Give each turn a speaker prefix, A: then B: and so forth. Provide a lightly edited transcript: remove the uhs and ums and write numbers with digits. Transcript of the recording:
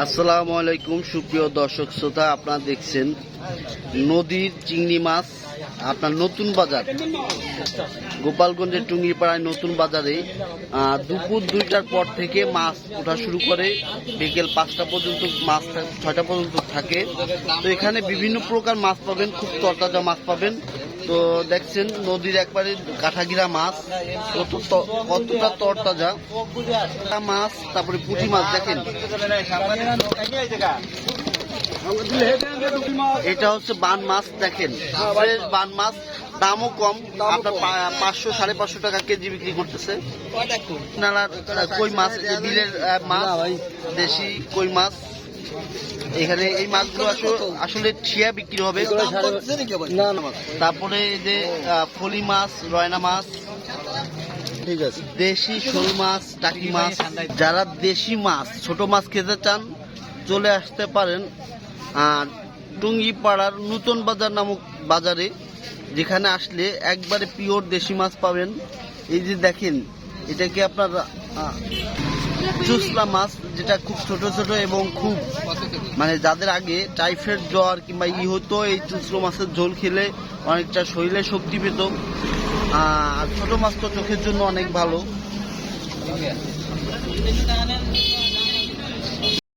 A: আসসালামু আলাইকুম সুপ্রিয় দর্শক শ্রোতা, আপনারা দেখছেন নদীর চিংড়ি মাছ। আপনার নতুন বাজার গোপালগঞ্জের টুঙ্গিপাড়ায় নতুন বাজারে দুপুর 2টার পর থেকে মাছ ওঠা শুরু করে, বিকেল 5টা পর্যন্ত মাছ 6টা পর্যন্ত থাকে। তো এখানে বিভিন্ন প্রকার মাছ পাবেন, খুব তরতাজা মাছ পাবেন। তো দেখছেন নদীর একবারে কাঠাগিরা মাছ, কতটা তরতাজা মাছ। তারপরে পুঁটি মাছ দেখেন, এটা হচ্ছে বান মাছ। দেখেন ফ্রেশ বান মাছ, দামও কম, আপনার 500 550 টাকা কেজি বিক্রি করতেছে। নালার কই মাছ, বিলের মাছ, দেশি কই মাছ। এখানে এই মাছগুলো আসলে ঠিয়া বিক্রি হবে। তারপরে এই যে ফলি মাছ, রয়না মাছ, ঠিক আছে, দেশি শোল মাছ, টাকি মাছ। যারা দেশি মাছ, ছোট মাছ খেতে চান চলে আসতে পারেন আর টুঙ্গিপাড়ার নতুন বাজার নামক বাজারে, যেখানে আসলে একবারে পিওর দেশি মাছ পাবেন। এই যে দেখেন, এটাকে আপনার চুসলা মাছ, যেটা খুব ছোট ছোট এবং খুব মানে যাদের আগে টাইফয়েড জ্বর কিংবা হতো, এই চুসলো মাছের ঝোল খেলে অনেকটা শরীরে শক্তি পেত। আর ছোট মাছ তো চোখের জন্য অনেক ভালো।